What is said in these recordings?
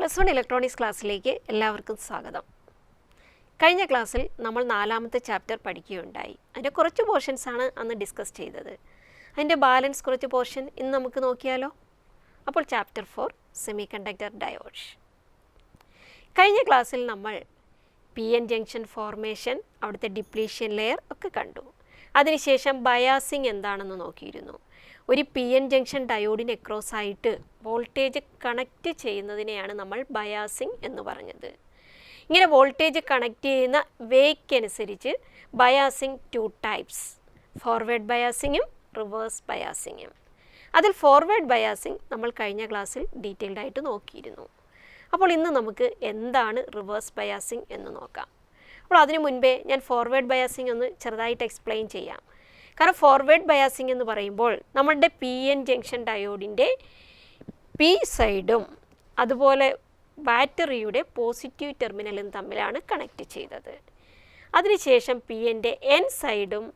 +1 electronics ക്ലാസ്സിലേക്ക് എല്ലാവർക്കും സ്വാഗതം. കഴിഞ്ഞ ക്ലാസ്സിൽ നമ്മൾ 4ാമത്തെ ചാപ്റ്റർ പഠിക്കുകയുണ്ടായി. അതിൻ്റെ കുറച്ച് പോർഷൻസാണ് അന്ന് ഡിസ്കസ് ചെയ്തത്. അതിൻ്റെ ബാലൻസ് കുറച്ച് പോർഷൻ ഇന്ന് നമുക്ക് നോക്കിയാലോ. അപ്പോൾ ചാപ്റ്റർ 4 സെമി കണ്ടക്ടർ ഡയോഡ്സ്. കഴിഞ്ഞ ക്ലാസ്സിൽ നമ്മൾ PN ജംഗ്ഷൻ ഫോർമേഷൻ, അവിടുത്തെ ഡിപ്ലീഷൻ ലെയർ ഒക്കെ കണ്ടു. അതിനുശേഷം ബയാസിങ് എന്താണെന്ന് നോക്കിയിരുന്നു. ഒരു PN ജംഗ്ഷൻ ഡയോഡിന് അക്രോസ് ആയിട്ട് വോൾട്ടേജ് കണക്റ്റ് ചെയ്യുന്നതിനെയാണ് നമ്മൾ ബയാസിങ് എന്ന് പറഞ്ഞത്. ഇങ്ങനെ വോൾട്ടേജ് കണക്റ്റ് ചെയ്യുന്ന വേക്ക് അനുസരിച്ച് ബയാസിങ് 2 ടൈപ്സ്, ഫോർവേഡ് ബയാസിങ്ങും റിവേഴ്സ് ബയാസിങ്ങും. അതിൽ ഫോർവേഡ് ബയാസിങ് നമ്മൾ കഴിഞ്ഞ ക്ലാസ്സിൽ ഡീറ്റെയിൽഡ് ആയിട്ട് നോക്കിയിരുന്നു. അപ്പോൾ ഇന്ന് നമുക്ക് എന്താണ് റിവേഴ്സ് ബയാസിങ് എന്ന് നോക്കാം. അപ്പോൾ അതിനു മുൻപേ ഞാൻ ഫോർവേഡ് ബയാസിങ് ഒന്ന് ചെറുതായിട്ട് എക്സ്പ്ലെയിൻ ചെയ്യാം. കാരണം ഫോർവേഡ് ബയാസിങ് എന്ന് പറയുമ്പോൾ നമ്മളുടെ PN ജംഗ്ഷൻ ഡയോഡിൻ്റെ P സൈഡും അതുപോലെ ബാറ്ററിയുടെ പോസിറ്റീവ് ടെർമിനലും തമ്മിലാണ് കണക്റ്റ് ചെയ്തത്. അതിനുശേഷം PNൻ്റെ N സൈഡും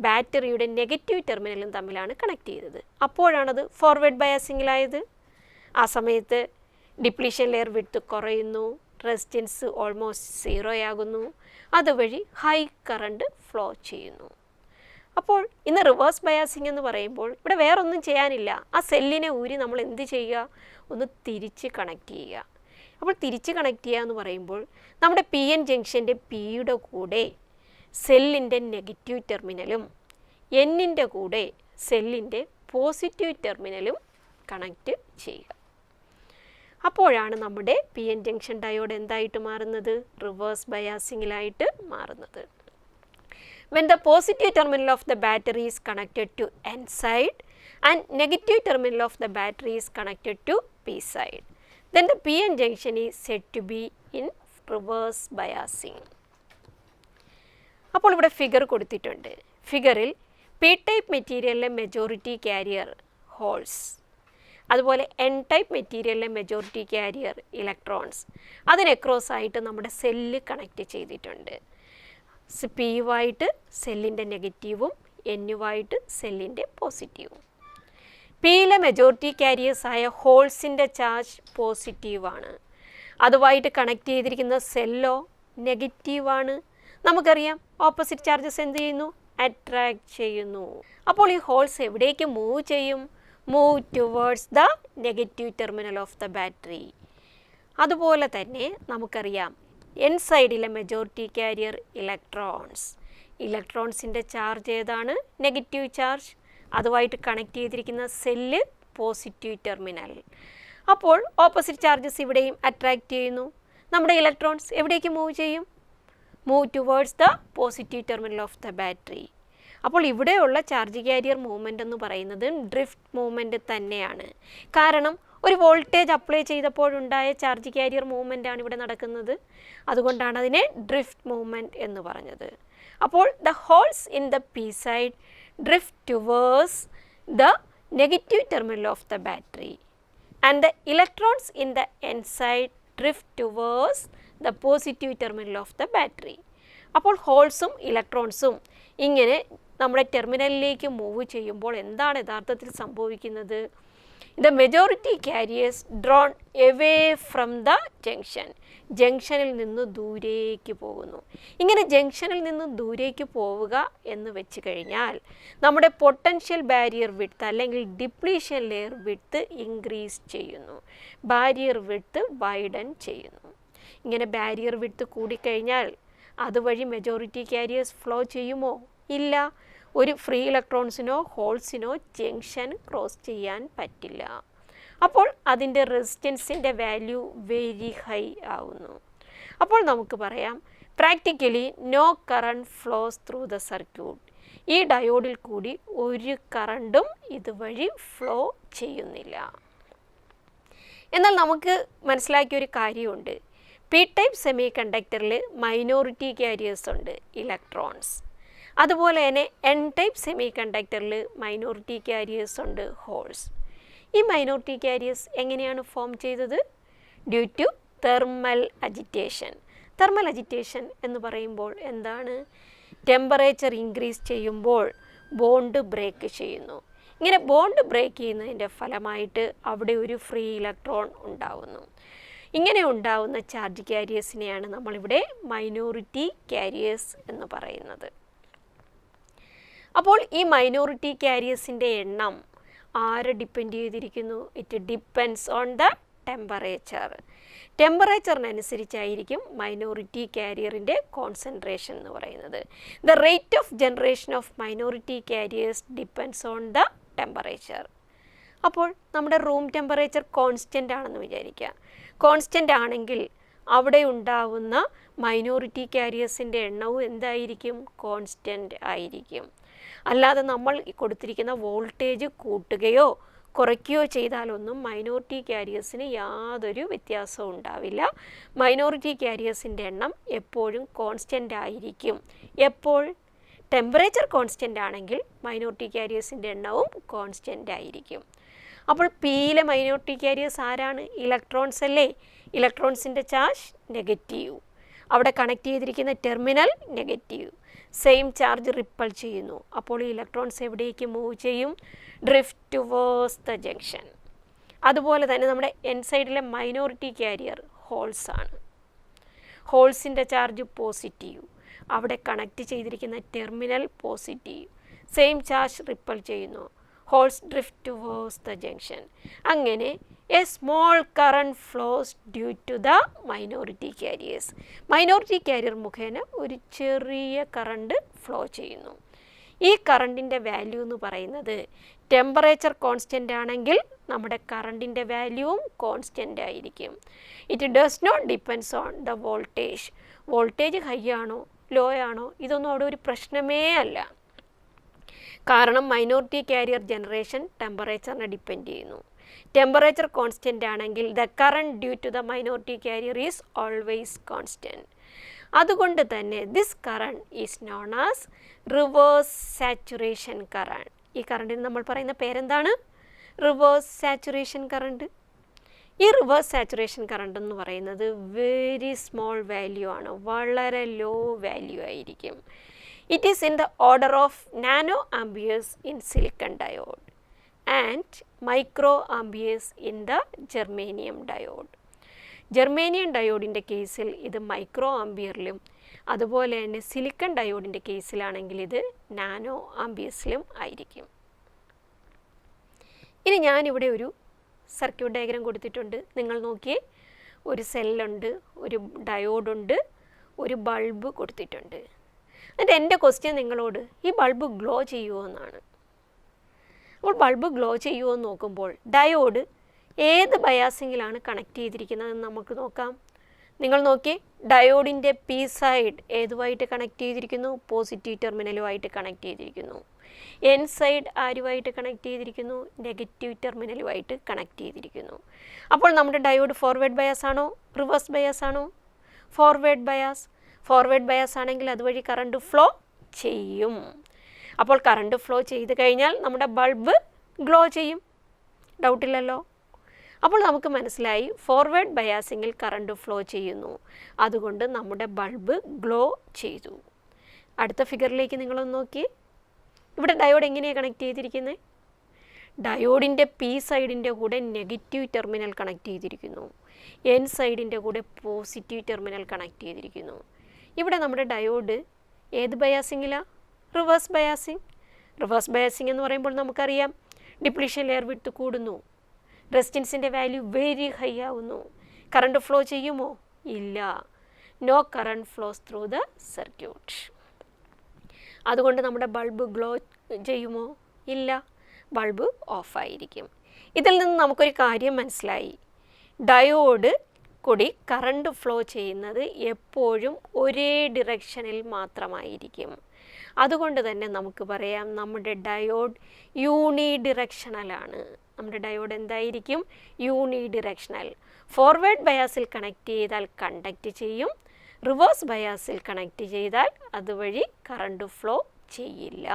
ബാറ്ററിയുടെ നെഗറ്റീവ് ടെർമിനലും തമ്മിലാണ് കണക്ട് ചെയ്തത്. അപ്പോഴാണത് ഫോർവേഡ് ബയാസിങ്ങിലായത്. ആ സമയത്ത് ഡിപ്ലീഷൻ ലെയർ വിഡ്ത്ത് കുറയുന്നു, റെസിസ്റ്റൻസ് ഓൾമോസ്റ്റ് 0 ആകുന്നു, അതുവഴി ഹൈ കറണ്ട് ഫ്ലോ ചെയ്യുന്നു. അപ്പോൾ ഇന്ന് റിവേഴ്സ് ബയാസിങ് എന്ന് പറയുമ്പോൾ ഇവിടെ വേറൊന്നും ചെയ്യാനില്ല. ആ സെല്ലിനെ ഊരി നമ്മൾ എന്ത് ചെയ്യുക, ഒന്ന് തിരിച്ച് കണക്ട് ചെയ്യുക. അപ്പോൾ തിരിച്ച് കണക്ട് ചെയ്യുക എന്ന് പറയുമ്പോൾ നമ്മുടെ PN ജംഗ്ഷൻ്റെ Pയുടെ കൂടെ സെല്ലിൻ്റെ നെഗറ്റീവ് ടെർമിനലും Nൻ്റെ കൂടെ സെല്ലിൻ്റെ പോസിറ്റീവ് ടെർമിനലും കണക്റ്റ് ചെയ്യുക. അപ്പോഴാണ് നമ്മുടെ PN ജംഗ്ഷൻ ഡയോഡ് എന്തായിട്ട് മാറുന്നത്, റിവേഴ്സ് ബയാസിങ്ങിലായിട്ട് മാറുന്നത്. When the positive terminal of the battery is connected to N side and negative terminal of the battery is connected to P side, then the PN junction is said to be in reverse biasing. അപ്പോൾ ഇവിടെ figure കൊടുത്തിട്ടുണ്ട്. ഫിഗറിൽ P type മെറ്റീരിയലിലെ majority carrier holes, അതുപോലെ N type മെറ്റീരിയലിലെ majority carrier electrons, അതിന് across ആയിട്ട് നമ്മുടെ സെല്ല് കണക്റ്റ് ചെയ്തിട്ടുണ്ട്. P-വായിട്ട് സെല്ലിൻ്റെ നെഗറ്റീവും N-വായിട്ട് സെല്ലിൻ്റെ പോസിറ്റീവും. Pയിലെ മെജോറിറ്റി കാരിയേഴ്സായ ഹോൾസിൻ്റെ ചാർജ് പോസിറ്റീവാണ്. അതുമായിട്ട് കണക്ട് ചെയ്തിരിക്കുന്ന സെല്ലോ നെഗറ്റീവാണ്. നമുക്കറിയാം ഓപ്പോസിറ്റ് ചാർജസ് എന്ത് ചെയ്യുന്നു, അട്രാക്ട് ചെയ്യുന്നു. അപ്പോൾ ഈ ഹോൾസ് എവിടേക്ക് മൂവ് ചെയ്യും, move towards the negative terminal of the battery. അതുപോലെ തന്നെ നമുക്കറിയാം N സൈഡിലെ മെജോറിറ്റി കാരിയർ ഇലക്ട്രോൺസിൻ്റെ ചാർജ് ഏതാണ്, നെഗറ്റീവ് ചാർജ്. അതുമായിട്ട് കണക്ട് ചെയ്തിരിക്കുന്ന സെല്ല് പോസിറ്റീവ് ടെർമിനൽ. അപ്പോൾ ഓപ്പോസിറ്റ് ചാർജസ് ഇവിടെയും അട്രാക്റ്റ് ചെയ്യുന്നു. നമ്മുടെ ഇലക്ട്രോൺസ് എവിടേക്ക് മൂവ് ചെയ്യും, move towards the positive terminal of the battery. അപ്പോൾ ഇവിടെയുള്ള ചാർജ് കാരിയർ മൂവ്മെൻ്റ് എന്ന് പറയുന്നത് ഡ്രിഫ്റ്റ് മൂവ്മെൻറ്റ് തന്നെയാണ്. കാരണം ഒരു വോൾട്ടേജ് അപ്ലൈ ചെയ്തപ്പോഴുണ്ടായ ചാർജ് കാരിയർ മൂവ്മെൻ്റാണ് ഇവിടെ നടക്കുന്നത്. അതുകൊണ്ടാണ് അതിനെ ഡ്രിഫ്റ്റ് മൂവ്മെൻറ്റ് എന്ന് പറഞ്ഞത്. അപ്പോൾ the holes in the P side drift towards the negative terminal of the battery and the electrons in the N side drift towards the positive terminal of the battery. അപ്പോൾ ഹോൾസും ഇലക്ട്രോൺസും ഇങ്ങനെ നമ്മുടെ ടെർമിനലിലേക്ക് move ചെയ്യുമ്പോൾ എന്താണ് യഥാർത്ഥത്തിൽ സംഭവിക്കുന്നത്, the majority carriers drawn away from the junction, ജംഗ്ഷനിൽ നിന്ന് ദൂരേക്ക് പോകുന്നു. ഇങ്ങനെ ജംഗ്ഷനിൽ നിന്ന് ദൂരേക്ക് പോവുക എന്ന് വെച്ച് കഴിഞ്ഞാൽ നമ്മുടെ പൊട്ടൻഷ്യൽ ബാരിയർ വിഡ്ത്ത് അല്ലെങ്കിൽ ഡിപ്ലീഷൻ ലെയർ വിഡ്ത്ത് ഇൻക്രീസ് ചെയ്യുന്നു, ബാരിയർ വിഡ്ത്ത് വൈഡൻ ചെയ്യുന്നു. ഇങ്ങനെ ബാരിയർ വിഡ്ത്ത് കൂടിക്കഴിഞ്ഞാൽ അതുവഴി മെജോറിറ്റി കാരിയേഴ്സ് ഫ്ലോ ചെയ്യുമോ, ഇല്ല. ഒരു ഫ്രീ ഇലക്ട്രോൺസിനോ ഹോൾസിനോ ജംഗ്ഷൻ ക്രോസ് ചെയ്യാൻ പറ്റില്ല. അപ്പോൾ അതിൻ്റെ റെസിസ്റ്റൻസിൻ്റെ വാല്യൂ വെരി ഹൈ ആവുന്നു. അപ്പോൾ നമുക്ക് പറയാം practically no current flows through the circuit. ഈ ഡയോഡിൽ കൂടി ഒരു കറണ്ടും ഇതുവഴി ഫ്ലോ ചെയ്യുന്നില്ല. എന്നാൽ നമുക്ക് മനസ്സിലാക്കിയൊരു കാര്യമുണ്ട്. P ടൈപ്പ് സെമി കണ്ടക്ടറിൽ മൈനോറിറ്റി കാരിയേഴ്സ് ഉണ്ട്, ഇലക്ട്രോൺസ്. അതുപോലെ തന്നെ N ടൈപ്പ് സെമി കണ്ടക്ടറിൽ മൈനോറിറ്റി കാരിയേഴ്സ് ഉണ്ട്, ഹോൾസ്. ഈ മൈനോറിറ്റി കാരിയേഴ്സ് എങ്ങനെയാണ് ഫോം ചെയ്തത്, due to thermal agitation. Thermal agitation എന്ന് പറയുമ്പോൾ എന്താണ്, ടെമ്പറേച്ചർ ഇൻക്രീസ് ചെയ്യുമ്പോൾ ബോണ്ട് ബ്രേക്ക് ചെയ്യുന്നു. ഇങ്ങനെ ബോണ്ട് ബ്രേക്ക് ചെയ്യുന്നതിൻ്റെ ഫലമായിട്ട് അവിടെ ഒരു ഫ്രീ ഇലക്ട്രോൺ ഉണ്ടാവുന്നു. ഇങ്ങനെ ഉണ്ടാവുന്ന ചാർജ് ക്യാരിയേഴ്സിനെയാണ് നമ്മളിവിടെ മൈനോറിറ്റി ക്യാരിയേഴ്സ് എന്ന് പറയുന്നത്. അപ്പോൾ ഈ മൈനോറിറ്റി ക്യാരിയേഴ്സിൻ്റെ എണ്ണം ആരെ ഡിപ്പെൻഡ് ചെയ്തിരിക്കുന്നു? It depends on the temperature. ടെമ്പറേച്ചറിനനുസരിച്ചായിരിക്കും മൈനോറിറ്റി ക്യാരിയറിൻ്റെ കോൺസെൻട്രേഷൻ എന്ന് പറയുന്നത്. The rate of generation of minority carriers depends on the temperature. അപ്പോൾ നമ്മുടെ റൂം ടെമ്പറേച്ചർ കോൺസ്റ്റൻ്റ് ആണെന്ന് വിചാരിക്കുക. കോൺസ്റ്റൻ്റ് ആണെങ്കിൽ അവിടെ ഉണ്ടാവുന്ന മൈനോറിറ്റി ക്യാരിയേഴ്സിൻ്റെ എണ്ണവും എന്തായിരിക്കും? കോൺസ്റ്റൻ്റ് ആയിരിക്കും. അല്ലാതെ നമ്മൾ കൊടുത്തിരിക്കുന്ന വോൾട്ടേജ് കൂട്ടുകയോ കുറയ്ക്കുകയോ ചെയ്താലൊന്നും മൈനോറിറ്റി ക്യാരിയേഴ്സിന് യാതൊരു വ്യത്യാസവും ഉണ്ടാവില്ല. മൈനോറിറ്റി ക്യാരിയേഴ്സിൻ്റെ എണ്ണം എപ്പോഴും കോൺസ്റ്റൻ്റ് ആയിരിക്കും. എപ്പോൾ? ടെമ്പറേച്ചർ കോൺസ്റ്റൻ്റ് ആണെങ്കിൽ മൈനോറിറ്റി ക്യാരിയേഴ്സിൻ്റെ എണ്ണവും കോൺസ്റ്റൻ്റ് ആയിരിക്കും. അപ്പോൾ പിയിലെ മൈനോറിറ്റി ക്യാരിയേഴ്സ് ആരാണ്? ഇലക്ട്രോൺസ് അല്ലേ? ഇലക്ട്രോൺസിൻ്റെ ചാർജ് നെഗറ്റീവ്. അവിടെ കണക്ട് ചെയ്തിരിക്കുന്ന terminal negative. Same charge repel ചെയ്യുന്നു. അപ്പോൾ ഈ ഇലക്ട്രോൺസ് എവിടേക്ക് മൂവ് ചെയ്യും? Drift towards the junction. അതുപോലെ തന്നെ നമ്മുടെ എൻ സൈഡിലെ മൈനോറിറ്റി ക്യാരിയർ ഹോൾസ് ആണ്. ഹോൾസിൻ്റെ ചാർജ് പോസിറ്റീവ്. അവിടെ കണക്ട് ചെയ്തിരിക്കുന്ന terminal positive. Same charge repel ചെയ്യുന്നു. Holes drift towards the junction. അങ്ങനെ a small current flows due to the minority carriers. Minority carrier മുഖേന ഒരു ചെറിയ കറണ്ട് ഫ്ലോ ചെയ്യുന്നു. ഈ കറണ്ടിൻ്റെ വാല്യൂ എന്ന് പറയുന്നത് ടെമ്പറേച്ചർ കോൺസ്റ്റൻ്റ് ആണെങ്കിൽ നമ്മുടെ കറണ്ടിൻ്റെ വാല്യൂവും കോൺസ്റ്റൻ്റ് ആയിരിക്കും. It does not depends on the voltage. Voltage high ആണോ ലോ ആണോ ഇതൊന്നും അവിടെ ഒരു പ്രശ്നമേ അല്ല. കാരണം മൈനോറിറ്റി ക്യാരിയർ ജനറേഷൻ ടെമ്പറേച്ചറിനെ ഡിപ്പെൻഡ് ചെയ്യുന്നു. ടെമ്പറേച്ചർ കോൺസ്റ്റൻ്റ് ആണെങ്കിൽ the current due to the minority carrier is always constant. അതുകൊണ്ട് തന്നെ this current is known as reverse saturation current. ഈ കറണ്ടിന് നമ്മൾ പറയുന്ന പേരെന്താണ്? Reverse saturation current. ഈ റിവേഴ്സ് സാച്ചുറേഷൻ കറണ്ട് എന്ന് പറയുന്നത് വെരി സ്മോൾ വാല്യൂ ആണ്. വളരെ ലോ വാല്യൂ ആയിരിക്കും. It is in the order of nano amperes in silicon diode and micro amperes in the germanium diode. Germanium ഡയോഡിൻ്റെ കേസിൽ ഇത് മൈക്രോ ആംബിയറിലും അതുപോലെ തന്നെ സിലിക്കൺ ഡയോഡിൻ്റെ കേസിലാണെങ്കിൽ ഇത് നാനോ ആംബിയേഴ്സിലും ആയിരിക്കും. ഇനി ഞാനിവിടെ ഒരു സർക്യൂട്ട് ഡയഗ്രാം കൊടുത്തിട്ടുണ്ട്. നിങ്ങൾ നോക്കിയേ, ഒരു സെല്ലുണ്ട്, ഒരു ഡയോഡുണ്ട്, ഒരു ബൾബ് കൊടുത്തിട്ടുണ്ട്. എന്നിട്ട് എൻ്റെ ക്വസ്റ്റ്യൻ നിങ്ങളോട് ഈ ബൾബ് ഗ്ലോ ചെയ്യുമോ എന്നാണ്. അപ്പോൾ ബൾബ് ഗ്ലോ ചെയ്യുമോ എന്ന് നോക്കുമ്പോൾ ഡയോഡ് ഏത് ബയാസിങ്ങിലാണ് കണക്ട് ചെയ്തിരിക്കുന്നതെന്ന് നമുക്ക് നോക്കാം. നിങ്ങൾ നോക്കി, ഡയോഡിൻ്റെ പി സൈഡ് ഏതുമായിട്ട് കണക്ട് ചെയ്തിരിക്കുന്നു? പോസിറ്റീവ് ടെർമിനലുമായിട്ട് കണക്ട് ചെയ്തിരിക്കുന്നു. എൻ സൈഡ് ആരുമായിട്ട് കണക്ട് ചെയ്തിരിക്കുന്നു? നെഗറ്റീവ് ടെർമിനലുമായിട്ട് കണക്ട് ചെയ്തിരിക്കുന്നു. അപ്പോൾ നമ്മുടെ ഡയോഡ് ഫോർവേഡ് ബയാസ് ആണോ റിവേഴ്സ് ബയാസ് ആണോ? Forward bias. ഫോർവേഡ് ബയാസ് ആണെങ്കിൽ അതുവഴി കറണ്ട് ഫ്ലോ ചെയ്യും. അപ്പോൾ കറണ്ട് ഫ്ലോ ചെയ്ത് കഴിഞ്ഞാൽ നമ്മുടെ ബൾബ് ഗ്ലോ ചെയ്യും. ഡൗട്ടില്ലല്ലോ. അപ്പോൾ നമുക്ക് മനസ്സിലായി ഫോർവേഡ് ബയാസിങ്ങിൽ കറണ്ട് ഫ്ലോ ചെയ്യുന്നു. അതുകൊണ്ട് നമ്മുടെ ബൾബ് ഗ്ലോ ചെയ്തു. അടുത്ത ഫിഗറിലേക്ക് നിങ്ങളൊന്ന് നോക്കി. ഇവിടെ ഡയോഡ് എങ്ങനെയാണ് കണക്ട് ചെയ്തിരിക്കുന്നത്? ഡയോഡിൻ്റെ പി സൈഡിൻ്റെ കൂടെ നെഗറ്റീവ് ടെർമിനൽ കണക്ട് ചെയ്തിരിക്കുന്നു. എൻ സൈഡിൻ്റെ കൂടെ പോസിറ്റീവ് ടെർമിനൽ കണക്ട് ചെയ്തിരിക്കുന്നു. ഇവിടെ നമ്മുടെ ഡയോഡ് ഏത് ബയാസിങ്ങിലാണ്? Reverse biasing. റിവേഴ്സ് ബയാസിങ് എന്ന് പറയുമ്പോൾ നമുക്കറിയാം ഡിപ്ലീഷൻ ലെയർ വിഡ്ത്ത് കൂടുന്നു, റെസിസ്റ്റൻസിൻ്റെ വാല്യൂ വെരി ഹൈ ആവുന്നു. കറണ്ട് ഫ്ലോ ചെയ്യുമോ? ഇല്ല. No current flows through the circuit. അതുകൊണ്ട് നമ്മുടെ ബൾബ് ഗ്ലോ ചെയ്യുമോ? ഇല്ല. ബൾബ് ഓഫായിരിക്കും. ഇതിൽ നിന്ന് നമുക്കൊരു കാര്യം മനസ്സിലായി. ഡയോഡ് കൂടി കറണ്ട് ഫ്ലോ ചെയ്യുന്നത് എപ്പോഴും ഒരേ ഡിറക്ഷനിൽ മാത്രമായിരിക്കും. അതുകൊണ്ട് തന്നെ നമുക്ക് പറയാം നമ്മുടെ ഡയോഡ് യൂണി ഡിറക്ഷണലാണ്. നമ്മുടെ ഡയോഡ് എന്തായിരിക്കും? യൂണി ഡിറക്ഷണൽ. ഫോർവേഡ് ബയാസിൽ കണക്ട് ചെയ്താൽ കണ്ടക്റ്റ് ചെയ്യും, റിവേഴ്സ് ബയാസിൽ കണക്ട് ചെയ്താൽ അതുവഴി കറണ്ട് ഫ്ലോ ചെയ്യില്ല.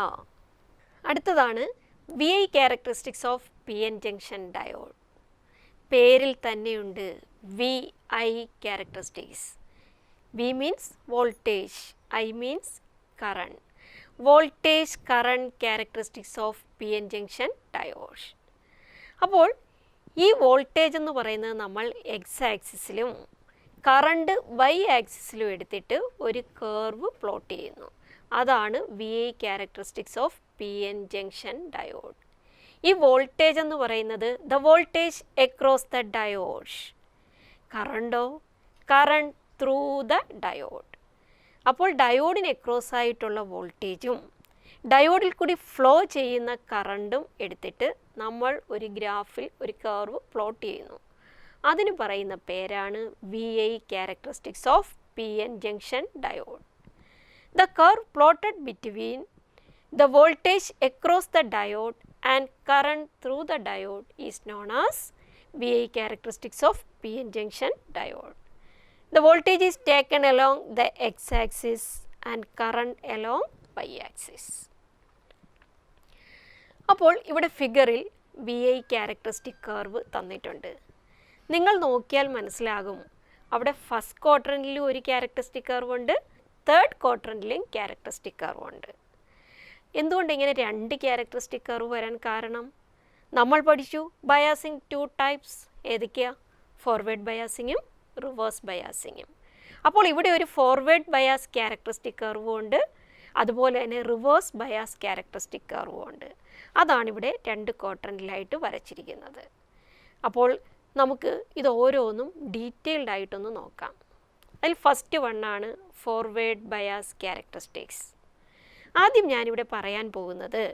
അടുത്തതാണ് VI characteristics of PN junction diode. പേരിൽ തന്നെയുണ്ട് VI characteristics. V means voltage, I means current. Voltage current characteristics of PN junction diode. അപ്പോൾ ഈ വോൾട്ടേജ് എന്ന് പറയുന്നത് നമ്മൾ എക്സ് ആക്സിസിലും കറണ്ട് വൈ ആക്സിസിലും എടുത്തിട്ട് ഒരു കർവ് പ്ലോട്ട് ചെയ്യുന്നു. അതാണ് VI characteristics of PN junction diode. ഈ വോൾട്ടേജ് എന്ന് പറയുന്നത് the voltage across the diode. കറണ്ടോ കറണ്ട് ത്രൂ ദ ഡയോഡ്. അപ്പോൾ ഡയോഡിന് അക്രോസ് ആയിട്ടുള്ള വോൾട്ടേജും ഡയോഡിൽ കൂടി ഫ്ലോ ചെയ്യുന്ന കറണ്ടും എടുത്തിട്ട് നമ്മൾ ഒരു ഗ്രാഫിൽ ഒരു കർവ് പ്ലോട്ട് ചെയ്യുന്നു. അതിന് പറയുന്ന പേരാണ് VI characteristics of PN junction diode. The curve plotted between the voltage across the diode and current through the diode is known as VI characteristics of PN junction diode. The voltage is taken along the x-axis and current along y-axis. അപ്പോൾ ഇവിടെ ഫിഗറിൽ VI characteristic curve തന്നിട്ടുണ്ട്. നിങ്ങൾ നോക്കിയാൽ മനസ്സിലാകും അവിടെ first ക്വാഡ്രന്റിലും ഒരു characteristic curve ഉണ്ട്, തേർഡ് ക്വാഡ്രന്റിലും ക്യാരക്ടറിസ്റ്റിക് കർവ് ഉണ്ട്. എന്തുകൊണ്ട് ഇങ്ങനെ രണ്ട് ക്യാരക്ടറിസ്റ്റിക് കർവ് വരാൻ കാരണം? നമ്മൾ പഠിച്ചു ബയാസിങ് 2 ടൈപ്സ്. ഏതൊക്കെയാ? ഫോർവേഡ് ബയാസിങ്ങും റിവേഴ്സ് ബയാസിങ്ങും. അപ്പോൾ ഇവിടെ ഒരു ഫോർവേഡ് ബയാസ് ക്യാരക്ടറിസ്റ്റിക് കർവും ഉണ്ട്, അതുപോലെ തന്നെ റിവേഴ്സ് ബയാസ് ക്യാരക്ടറിസ്റ്റിക് കർവും ഉണ്ട്. അതാണിവിടെ രണ്ട് ക്വാഡ്രന്റിലായിട്ട് വരച്ചിരിക്കുന്നത്. അപ്പോൾ നമുക്ക് ഇത് ഓരോന്നും ഡീറ്റെയിൽഡ് ആയിട്ടൊന്ന് നോക്കാം. അതിൽ ഫസ്റ്റ് വണ്ണാണ് ഫോർവേഡ് ബയാസ് ക്യാരക്ടറിസ്റ്റിക്സ്. ആദ്യം ഞാനിവിടെ പറയാൻ പോകുന്നത്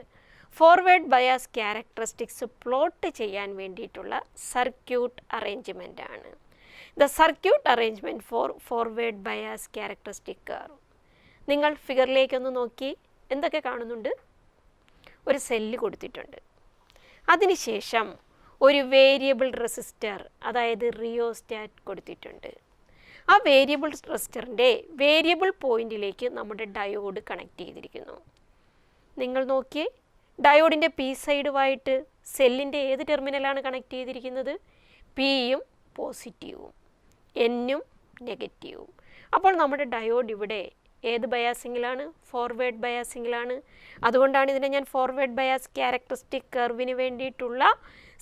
ഫോർവേഡ് ബയാസ് ക്യാരക്ടറിസ്റ്റിക്സ് പ്ലോട്ട് ചെയ്യാൻ വേണ്ടിയിട്ടുള്ള സർക്യൂട്ട് അറേഞ്ച്മെൻ്റ് ആണ്. The circuit arrangement four forward bias characteristic curve. നിങ്ങൾ ഫിഗറിലേക്കൊന്ന് നോക്കി എന്തൊക്കെ കാണുന്നുണ്ട്? ഒരു സെല്ല് കൊടുത്തിട്ടുണ്ട്. അതിനുശേഷം ഒരു വേരിയബിൾ റെസിസ്റ്റർ, അതായത് റിയോസ്റ്റാറ്റ് കൊടുത്തിട്ടുണ്ട്. ആ വേരിയബിൾ റെസിസ്റ്ററിൻ്റെ വേരിയബിൾ പോയിന്റിലേക്ക് നമ്മുടെ ഡയോഡ് കണക്ട് ചെയ്തിരിക്കുന്നു. നിങ്ങൾ നോക്കിയേ, ഡയോഡിൻ്റെ പി സൈഡുമായിട്ട് സെല്ലിൻ്റെ ഏത് ടെർമിനലാണ് കണക്ട് ചെയ്തിരിക്കുന്നത്? പിയും പോസിറ്റീവും എന്നും നെഗറ്റീവും. അപ്പോൾ നമ്മുടെ ഡയോഡ് ഇവിടെ ഏത് ബയാസിങ്ങിലാണ്? ഫോർവേഡ് ബയാസിങ്ങിലാണ്. അതുകൊണ്ടാണ് ഇതിനെ ഞാൻ ഫോർവേഡ് ബയാസ് ക്യാരക്ടറിസ്റ്റിക് കർവിന് വേണ്ടിയിട്ടുള്ള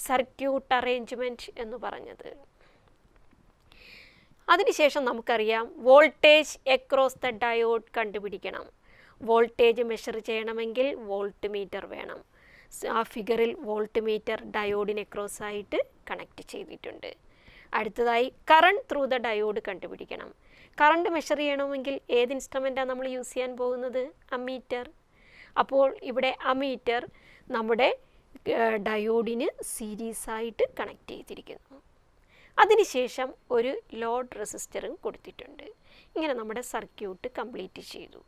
സർക്യൂട്ട് അറേഞ്ച്മെൻറ്റ് എന്ന് പറഞ്ഞത്. അതിനുശേഷം നമുക്കറിയാം വോൾട്ടേജ് അക്രോസ് ദ ഡയോഡ് കണ്ടുപിടിക്കണം. വോൾട്ടേജ് മെഷർ ചെയ്യണമെങ്കിൽ വോൾട്ട് മീറ്റർ വേണം. ആ ഫിഗറിൽ വോൾട്ട് മീറ്റർ ഡയോഡിന് അക്രോസ് ആയിട്ട് കണക്ട് ചെയ്തിട്ടുണ്ട്. അടുത്തതായി കറണ്ട് ത്രൂ ദ ഡയോഡ് കണ്ടുപിടിക്കണം. കറണ്ട് മെഷർ ചെയ്യണമെങ്കിൽ ഏത് ഇൻസ്ട്രുമെൻറ്റാണ് നമ്മൾ യൂസ് ചെയ്യാൻ പോകുന്നത്? അമ്മീറ്റർ. അപ്പോൾ ഇവിടെ അമ്മീറ്റർ നമ്മുടെ ഡയോഡിന് സീരീസായിട്ട് കണക്ട് ചെയ്തിരിക്കുന്നു. അതിനുശേഷം ഒരു ലോഡ് റെസിസ്റ്ററും കൊടുത്തിട്ടുണ്ട്. ഇങ്ങനെ നമ്മുടെ സർക്യൂട്ട് കംപ്ലീറ്റ് ചെയ്തു.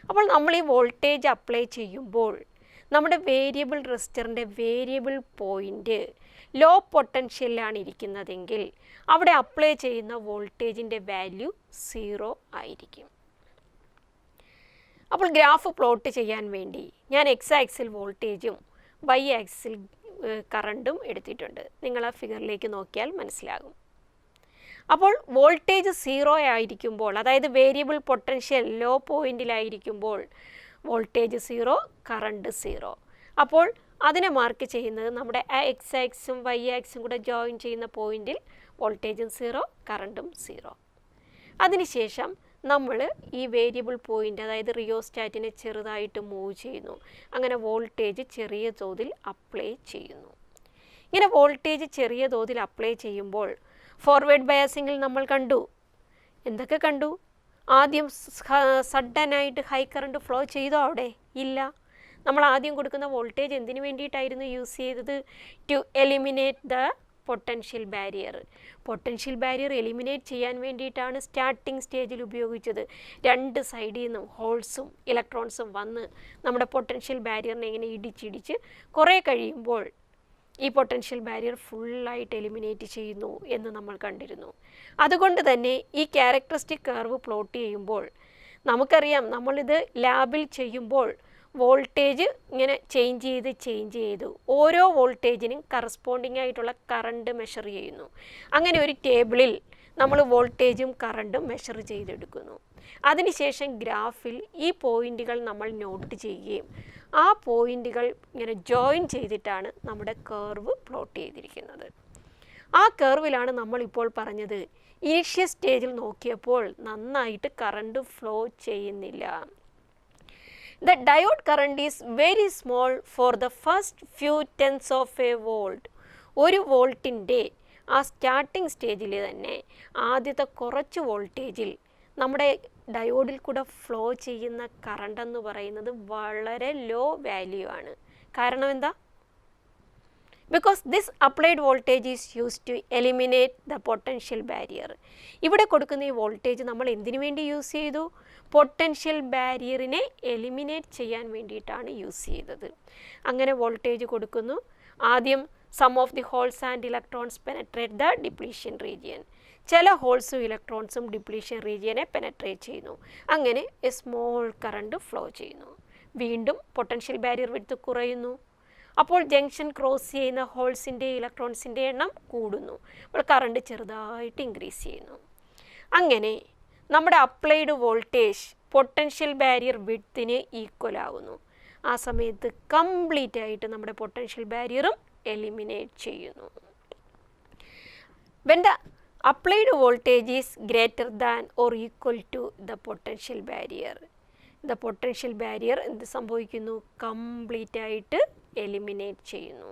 അപ്പോൾ നമ്മൾ ഈ വോൾട്ടേജ് അപ്ലൈ ചെയ്യുമ്പോൾ നമ്മുടെ വേരിയബിൾ റെസിസ്റ്ററിൻ്റെ വേരിയബിൾ പോയിൻ്റ് ലോ പൊട്ടൻഷ്യലിലാണ് ഇരിക്കുന്നതെങ്കിൽ അവിടെ അപ്ലൈ ചെയ്യുന്ന വോൾട്ടേജിൻ്റെ വാല്യൂ 0 ആയിരിക്കും. അപ്പോൾ ഗ്രാഫ് പ്ലോട്ട് ചെയ്യാൻ വേണ്ടി ഞാൻ എക്സ് ആക്സിൽ വോൾട്ടേജും വൈ ആക്സിൽ കറണ്ടും എടുത്തിട്ടുണ്ട്. നിങ്ങൾ ആ ഫിഗറിലേക്ക് നോക്കിയാൽ മനസ്സിലാകും. അപ്പോൾ വോൾട്ടേജ് 0 ആയിരിക്കുമ്പോൾ, അതായത് വേരിയബിൾ പൊട്ടൻഷ്യൽ ലോ പോയിന്റിലായിരിക്കുമ്പോൾ വോൾട്ടേജ് 0, കറണ്ട് 0. അപ്പോൾ അതിനെ മാർക്ക് ചെയ്യുന്നത് നമ്മുടെ എക്സ് ആക്സും വൈ ആക്സും കൂടെ ജോയിൻ ചെയ്യുന്ന പോയിന്റിൽ വോൾട്ടേജും 0, കറണ്ടും 0. അതിനുശേഷം നമ്മൾ ഈ വേരിയബിൾ പോയിൻ്റ്, അതായത് റിയോസ്റ്റാറ്റിനെ ചെറുതായിട്ട് മൂവ് ചെയ്യുന്നു. അങ്ങനെ വോൾട്ടേജ് ചെറിയ തോതിൽ അപ്ലൈ ചെയ്യുന്നു. ഇങ്ങനെ വോൾട്ടേജ് ചെറിയ തോതിൽ അപ്ലൈ ചെയ്യുമ്പോൾ ഫോർവേഡ് ബയാസിങ്ങിൽ നമ്മൾ കണ്ടു, എന്തൊക്കെ കണ്ടു? ആദ്യം സഡനായിട്ട് ഹൈ കറണ്ട് ഫ്ലോ ചെയ്തോ? അവിടെ ഇല്ല. നമ്മൾ ആദ്യം കൊടുക്കുന്ന വോൾട്ടേജ് എന്തിനു വേണ്ടിയിട്ടായിരുന്നു യൂസ് ചെയ്തത്? To eliminate the potential barrier. Potential barrier eliminate ചെയ്യാൻ വേണ്ടിയിട്ടാണ് സ്റ്റാർട്ടിംഗ് സ്റ്റേജിൽ ഉപയോഗിച്ചത്. രണ്ട് സൈഡിൽ നിന്നും ഹോൾസും ഇലക്ട്രോൺസും വന്ന് നമ്മുടെ പൊട്ടൻഷ്യൽ ബാരിയറിനെ ഇങ്ങനെ ഇടിച്ചിടിച്ച് കുറേ കഴിയുമ്പോൾ ഈ പൊട്ടൻഷ്യൽ ബാരിയർ ഫുള്ളായിട്ട് എലിമിനേറ്റ് ചെയ്യുന്നു എന്ന് നമ്മൾ കണ്ടിരുന്നു. അതുകൊണ്ട് തന്നെ ഈ ക്യാരക്ടറിസ്റ്റിക് കർവ് പ്ലോട്ട് ചെയ്യുമ്പോൾ നമുക്കറിയാം, നമ്മളിത് ലാബിൽ ചെയ്യുമ്പോൾ വോൾട്ടേജ് ഇങ്ങനെ ചേഞ്ച് ചെയ്ത് ഓരോ വോൾട്ടേജിനും കറസ്പോണ്ടിങ് ആയിട്ടുള്ള കറണ്ട് മെഷർ ചെയ്യുന്നു. അങ്ങനെ ഒരു ടേബിളിൽ നമ്മൾ വോൾട്ടേജും കറണ്ടും മെഷർ ചെയ്തെടുക്കുന്നു. അതിനുശേഷം ഗ്രാഫിൽ ഈ പോയിന്റുകൾ നമ്മൾ നോട്ട് ചെയ്യുകയും ആ പോയിന്റുകൾ ഇങ്ങനെ ജോയിൻ ചെയ്തിട്ടാണ് നമ്മുടെ കർവ് പ്ലോട്ട് ചെയ്തിരിക്കുന്നത്. ആ കർവിലാണ് നമ്മളിപ്പോൾ പറഞ്ഞത് ഇനീഷ്യൽ സ്റ്റേജിൽ നോക്കിയപ്പോൾ നന്നായിട്ട് കറണ്ട് ഫ്ലോ ചെയ്യുന്നില്ല. The diode current is very small for the first few tenths of a volt. ഒരു വോൾട്ടിൻ്റെ ആ സ്റ്റാർട്ടിംഗ് സ്റ്റേജിൽ തന്നെ ആദ്യത്തെ കുറച്ച് വോൾട്ടേജിൽ നമ്മുടെ ഡയോഡിൽ കൂടെ ഫ്ലോ ചെയ്യുന്ന കറണ്ട് എന്ന് പറയുന്നത് വളരെ ലോ വാല്യൂ ആണ്. കാരണം എന്താ? Because this applied voltage is use to eliminate the potential barrier. ഇവിടെ കൊടുക്കുന്ന ഈ വോൾട്ടേജ് നമ്മൾ എന്തിനു വേണ്ടി യൂസ് ചെയ്തു? പൊട്ടൻഷ്യൽ ബാരിയറിനെ എലിമിനേറ്റ് ചെയ്യാൻ വേണ്ടിയിട്ടാണ് യൂസ് ചെയ്തത്. അങ്ങനെ വോൾട്ടേജ് കൊടുക്കുന്നു. ആദ്യം some of the holes and electrons penetrate the depletion region. ചില ഹോൾസും ഇലക്ട്രോൺസും ഡിപ്ലീഷൻ റീജിയനെ പെനട്രേറ്റ് ചെയ്യുന്നു. അങ്ങനെ എ സ്മോൾ കറണ്ട് ഫ്ലോ ചെയ്യുന്നു. വീണ്ടും പൊട്ടൻഷ്യൽ ബാരിയർ വിഡ്ത്ത് കുറയുന്നു. അപ്പോൾ ജംഗ്ഷൻ ക്രോസ് ചെയ്യുന്ന ഹോൾസിൻ്റെ ഇലക്ട്രോൺസിൻ്റെ എണ്ണം കൂടുന്നു. അപ്പോൾ കറണ്ട് ചെറുതായിട്ട് ഇൻക്രീസ് ചെയ്യുന്നു. അങ്ങനെ നമ്മുടെ അപ്ലൈഡ് വോൾട്ടേജ് പൊട്ടൻഷ്യൽ ബാരിയർ വിഡ്ത്തിന് ഈക്വൽ ആവുന്നു. ആ സമയത്ത് കംപ്ലീറ്റ് ആയിട്ട് നമ്മുടെ പൊട്ടൻഷ്യൽ ബാരിയറും എലിമിനേറ്റ് ചെയ്യുന്നു. When the applied voltage is greater than or equal to the potential barrier, the potential barrier എന്ത് സംഭവിക്കുന്നു? കംപ്ലീറ്റ് ആയിട്ട് എലിമിനേറ്റ് ചെയ്യുന്നു.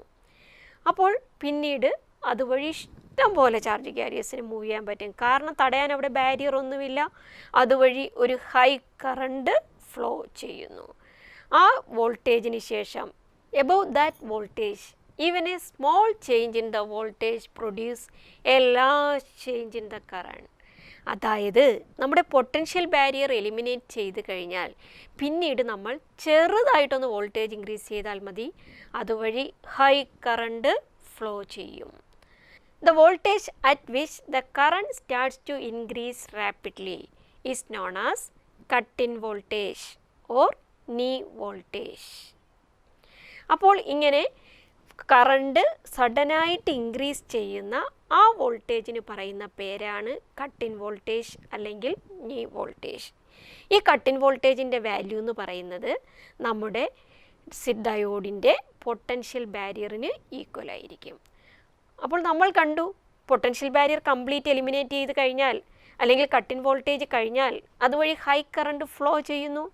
അപ്പോൾ പിന്നീട് അതുവഴി ഇഷ്ടം പോലെ ചാർജ് ക്യാരിയേഴ്സിന് മൂവ് ചെയ്യാൻ പറ്റും. കാരണം തടയാൻ അവിടെ ബാരിയർ ഒന്നുമില്ല. അതുവഴി ഒരു ഹൈ കറണ്ട് ഫ്ലോ ചെയ്യുന്നു. ആ വോൾട്ടേജിന് ശേഷം above that voltage even a small change in the voltage produce a large change in the current. അതായത് നമ്മുടെ പൊട്ടൻഷ്യൽ ബാരിയർ എലിമിനേറ്റ് ചെയ്ത് കഴിഞ്ഞാൽ പിന്നീട് നമ്മൾ ചെറുതായിട്ടൊന്ന് വോൾട്ടേജ് ഇൻക്രീസ് ചെയ്താൽ മതി. അതുവഴി ഹൈ കറണ്ട് ഫ്ലോ ചെയ്യും. The voltage at which the current starts to increase rapidly is known as cut-in voltage or knee voltage. അപ്പോൾ ഇങ്ങനെ കറണ്ട് സഡനായിട്ട് ഇൻക്രീസ് ചെയ്യുന്ന ആ വോൾട്ടേജിന് പറയുന്ന പേരാണ് കട്ട് ഇൻ വോൾട്ടേജ് അല്ലെങ്കിൽ നീ വോൾട്ടേജ്. ഈ കട്ട് ഇൻ വോൾട്ടേജിൻ്റെ വാല്യൂ എന്ന് പറയുന്നത് നമ്മുടെ ഡയോഡിൻ്റെ പൊട്ടൻഷ്യൽ ബാരിയറിന് ഈക്വൽ ആയിരിക്കും. അപ്പോൾ നമ്മൾ കണ്ടു പൊട്ടൻഷ്യൽ ബാരിയർ കംപ്ലീറ്റ് എലിമിനേറ്റ് ചെയ്ത് കഴിഞ്ഞാൽ അല്ലെങ്കിൽ കട്ട് ഇൻ വോൾട്ടേജ് കഴിഞ്ഞാൽ അതുവഴി ഹൈ കറണ്ട് ഫ്ലോ ചെയ്യുന്നു.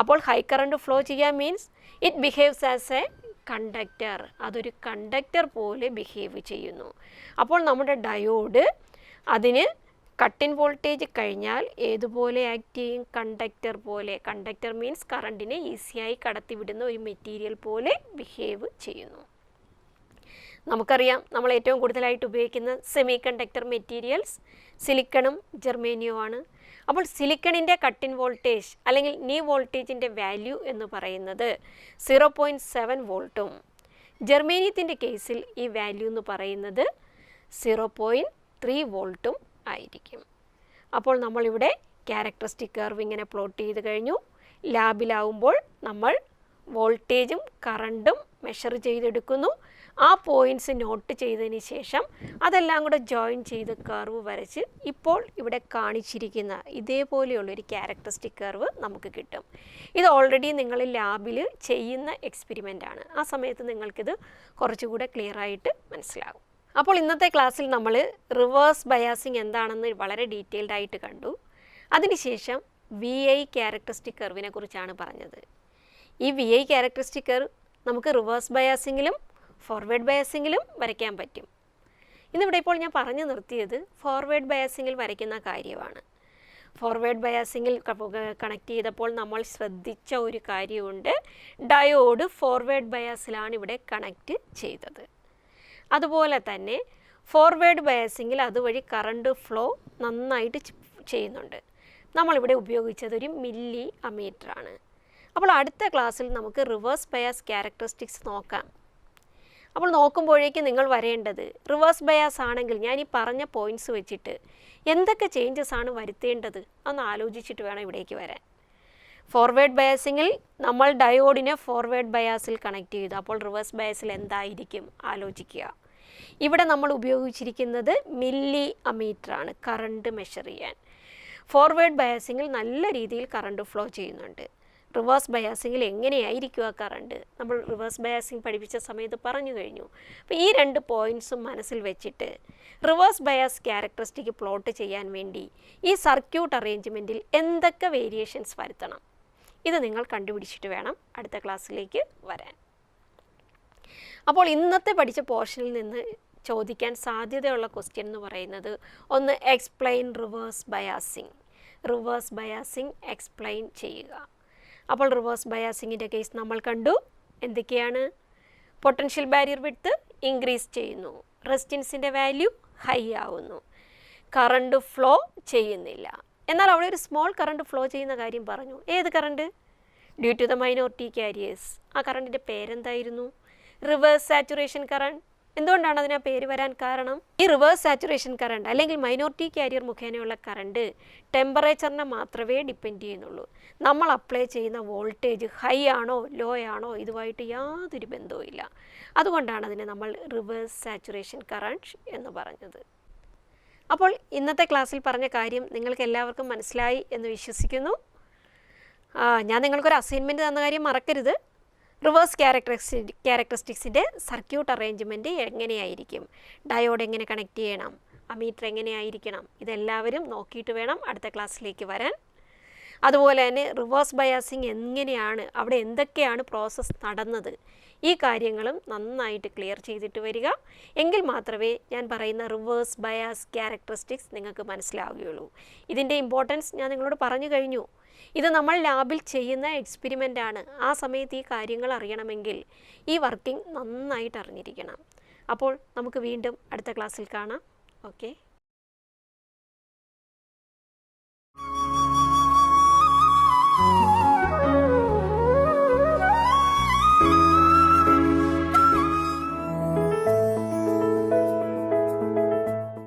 അപ്പോൾ ഹൈ കറണ്ട് ഫ്ലോ ചെയ്യാൻ means it behaves as A conductor. അതൊരു കണ്ടക്ടർ പോലെ ബിഹേവ് ചെയ്യുന്നു. അപ്പോൾ നമ്മുടെ ഡയോഡ് അതിന് കട്ട് ഇൻ വോൾട്ടേജ് കഴിഞ്ഞാൽ ഏതുപോലെ ആക്ട് ചെയ്യും? കണ്ടക്ടർ പോലെ. കണ്ടക്ടർ മീൻസ് കറണ്ടിനെ ഈസിയായി കടത്തിവിടുന്ന ഒരു മെറ്റീരിയൽ പോലെ ബിഹേവ് ചെയ്യുന്നു. നമുക്കറിയാം നമ്മൾ ഏറ്റവും കൂടുതലായിട്ട് ഉപയോഗിക്കുന്ന സെമി കണ്ടക്ടർ മെറ്റീരിയൽസ് സിലിക്കണും ജെർമേനിയവും ആണ്. അപ്പോൾ സിലിക്കണിൻ്റെ കട്ട് ഇൻ വോൾട്ടേജ് അല്ലെങ്കിൽ നീ വോൾട്ടേജിൻ്റെ വാല്യൂ എന്ന് പറയുന്നത് 0.7 വോൾട്ടും ജെർമേനിയത്തിൻ്റെ കേസിൽ ഈ വാല്യൂ എന്ന് പറയുന്നത് 0.3 വോൾട്ടും ആയിരിക്കും. അപ്പോൾ നമ്മളിവിടെ ക്യാരക്ടറിസ്റ്റിക് കർവ് ഇങ്ങനെ പ്ലോട്ട് ചെയ്ത് കഴിഞ്ഞു. ലാബിലാവുമ്പോൾ നമ്മൾ വോൾട്ടേജും കറണ്ടും മെഷർ ചെയ്തെടുക്കുന്നു. ആ പോയിൻറ്റ്സ് നോട്ട് ചെയ്തതിന് ശേഷം അതെല്ലാം കൂടെ ജോയിൻ ചെയ്ത് കർവ് വരച്ച് ഇപ്പോൾ ഇവിടെ കാണിച്ചിരിക്കുന്ന ഇതേപോലെയുള്ളൊരു ക്യാരക്ടറിസ്റ്റിക് കർവ് നമുക്ക് കിട്ടും. ഇത് ഓൾറെഡി നിങ്ങൾ ലാബിൽ ചെയ്യുന്ന എക്സ്പെരിമെൻ്റാണ്. ആ സമയത്ത് നിങ്ങൾക്കിത് കുറച്ചുകൂടെ ക്ലിയർ ആയിട്ട് മനസ്സിലാകും. അപ്പോൾ ഇന്നത്തെ ക്ലാസ്സിൽ നമ്മൾ റിവേഴ്സ് ബയാസിങ് എന്താണെന്ന് വളരെ ഡീറ്റെയിൽഡ് ആയിട്ട് കണ്ടു. അതിനുശേഷം VI ക്യാരക്ടറിസ്റ്റിക് കർവിനെ കുറിച്ചാണ് പറഞ്ഞത്. ഈ VI ക്യാരക്ടറിസ്റ്റിക് കർവ് നമുക്ക് റിവേഴ്സ് ബയാസിങ്ങിലും ഫോർവേഡ് ബയാസിങ്ങിലും വരയ്ക്കാൻ പറ്റും. ഇന്നിവിടെ ഇപ്പോൾ ഞാൻ പറഞ്ഞു നിർത്തിയത് ഫോർവേഡ് ബയാസിങ്ങിൽ വരയ്ക്കുന്ന കാര്യമാണ്. ഫോർവേഡ് ബയാസിങ്ങിൽ കണക്ട് ചെയ്തപ്പോൾ നമ്മൾ ശ്രദ്ധിച്ച ഒരു കാര്യമുണ്ട്. ഡയോഡ് ഫോർവേഡ് ബയാസിലാണ് ഇവിടെ കണക്റ്റ് ചെയ്തത്. അതുപോലെ തന്നെ ഫോർവേഡ് ബയാസിങ്ങിൽ അതുവഴി കറണ്ട് ഫ്ലോ നന്നായിട്ട് ചെയ്യുന്നുണ്ട്. നമ്മളിവിടെ ഉപയോഗിച്ചത് ഒരു മില്ലി അമീറ്ററാണ്. അപ്പോൾ അടുത്ത ക്ലാസ്സിൽ നമുക്ക് റിവേഴ്സ് ബയാസ് ക്യാരക്ടറിസ്റ്റിക്സ് നോക്കാം. അപ്പോൾ നോക്കുമ്പോഴേക്കും നിങ്ങൾ വരേണ്ടത് റിവേഴ്സ് ബയാസ് ആണെങ്കിൽ ഞാൻ ഈ പറഞ്ഞ പോയിൻറ്റ്സ് വെച്ചിട്ട് എന്തൊക്കെ ചേഞ്ചസ് ആണ് വരുത്തേണ്ടത് എന്ന് ആലോചിച്ചിട്ട് വേണം ഇവിടേക്ക് വരാൻ. ഫോർവേഡ് ബയാസിങ്ങിൽ നമ്മൾ ഡയോഡിനെ ഫോർവേഡ് ബയാസിൽ കണക്ട് ചെയ്തു. അപ്പോൾ റിവേഴ്സ് ബയാസിൽ എന്തായിരിക്കും ആലോചിക്കുക. ഇവിടെ നമ്മൾ ഉപയോഗിച്ചിരിക്കുന്നത് മില്ലി അമീറ്ററാണ് കറണ്ട് മെഷർ ചെയ്യാൻ. ഫോർവേഡ് ബയാസിങ്ങിൽ നല്ല രീതിയിൽ കറണ്ട് ഫ്ലോ ചെയ്യുന്നുണ്ട്. റിവേഴ്സ് ബയാസിങ്ങിൽ എങ്ങനെയായിരിക്കും ആ കറണ്ട്? നമ്മൾ റിവേഴ്സ് ബയാസിങ് പഠിപ്പിച്ച സമയത്ത് പറഞ്ഞു കഴിഞ്ഞു. അപ്പോൾ ഈ 2 പോയിൻറ്റ്സും മനസ്സിൽ വെച്ചിട്ട് റിവേഴ്സ് ബയാസ് ക്യാരക്ടറിസ്റ്റിക് പ്ലോട്ട് ചെയ്യാൻ വേണ്ടി ഈ സർക്യൂട്ട് അറേഞ്ച്മെൻറ്റിൽ എന്തൊക്കെ വേരിയേഷൻസ് വരുത്തണം, ഇത് നിങ്ങൾ കണ്ടുപിടിച്ചിട്ട് വേണം അടുത്ത ക്ലാസ്സിലേക്ക് വരാൻ. അപ്പോൾ ഇന്നത്തെ പഠിച്ച പോർഷനിൽ നിന്ന് ചോദിക്കാൻ സാധ്യതയുള്ള ക്വസ്റ്റ്യൻ എന്ന് പറയുന്നത് ഒന്ന് എക്സ്പ്ലെയിൻ റിവേഴ്സ് ബയാസിങ് എക്സ്പ്ലെയിൻ ചെയ്യുക. അപ്പോൾ റിവേഴ്സ് ബയാസിങ്ങിൻ്റെ കേസ് നമ്മൾ കണ്ടു. എന്തൊക്കെയാണ്? പൊട്ടൻഷ്യൽ ബാരിയർ വിഡ്ത്ത് ഇൻക്രീസ് ചെയ്യുന്നു, റെസിസ്റ്റൻസിൻ്റെ വാല്യൂ ഹൈ ആവുന്നു, കറണ്ട് ഫ്ലോ ചെയ്യുന്നില്ല. എന്നാൽ അവിടെ ഒരു സ്മോൾ കറണ്ട് ഫ്ലോ ചെയ്യുന്ന കാര്യം പറഞ്ഞു. ഏത് current? Due to the minority carriers. ആ കറണ്ടിൻ്റെ പേരെന്തായിരുന്നു? Reverse saturation current. എന്തുകൊണ്ടാണ് അതിന് ആ പേര് വരാൻ കാരണം? ഈ റിവേഴ്സ് സാച്ചുറേഷൻ കറണ്ട് അല്ലെങ്കിൽ മൈനോറിറ്റി കാരിയർ മുഖേനയുള്ള കറണ്ട് ടെമ്പറേച്ചറിനെ മാത്രമേ ഡിപ്പെൻഡ് ചെയ്യുന്നുള്ളൂ. നമ്മൾ അപ്ലൈ ചെയ്യുന്ന വോൾട്ടേജ് ഹൈ ആണോ ലോ ആണോ ഇതുമായിട്ട് യാതൊരു ബന്ധവുമില്ല. അതുകൊണ്ടാണ് അതിനെ നമ്മൾ റിവേഴ്സ് സാച്ചുറേഷൻ കറണ്ട് എന്ന് പറഞ്ഞത്. അപ്പോൾ ഇന്നത്തെ ക്ലാസ്സിൽ പറഞ്ഞ കാര്യം നിങ്ങൾക്ക് എല്ലാവർക്കും മനസ്സിലായി എന്ന് വിശ്വസിക്കുന്നു. ഞാൻ നിങ്ങൾക്കൊരു അസൈൻമെൻറ്റ് തന്ന കാര്യം മറക്കരുത്. റിവേഴ്സ് ക്യാരക്ടറിസ്റ്റിക്സിൻ്റെ സർക്യൂട്ട് അറേഞ്ച്മെൻറ്റ് എങ്ങനെയായിരിക്കും, ഡയോഡ് എങ്ങനെ കണക്ട് ചെയ്യണം, അമീറ്റർ എങ്ങനെയായിരിക്കണം, ഇതെല്ലാവരും നോക്കിയിട്ട് വേണം അടുത്ത ക്ലാസ്സിലേക്ക് വരാൻ. അതുപോലെ തന്നെ റിവേഴ്സ് ബയാസിങ് എങ്ങനെയാണ്, അവിടെ എന്തൊക്കെയാണ് പ്രോസസ്സ് നടന്നത്, ഈ കാര്യങ്ങളും നന്നായിട്ട് ക്ലിയർ ചെയ്തിട്ട് വരിക. എങ്കിൽ മാത്രമേ ഞാൻ പറയുന്ന റിവേഴ്സ് ബയാസ് ക്യാരക്ടറിസ്റ്റിക്സ് നിങ്ങൾക്ക് മനസ്സിലാവുകയുള്ളൂ. ഇതിൻ്റെ ഇമ്പോർട്ടൻസ് ഞാൻ നിങ്ങളോട് പറഞ്ഞു കഴിഞ്ഞു. ഇത് നമ്മൾ ലാബിൽ ചെയ്യുന്ന എക്സ്പെരിമെൻ്റ് ആണ്. ആ സമയത്ത് ഈ കാര്യങ്ങൾ അറിയണമെങ്കിൽ ഈ വർക്കിംഗ് നന്നായിട്ട് അറിഞ്ഞിരിക്കണം. അപ്പോൾ നമുക്ക് വീണ്ടും അടുത്ത ക്ലാസ്സിൽ കാണാം. ഓക്കെ.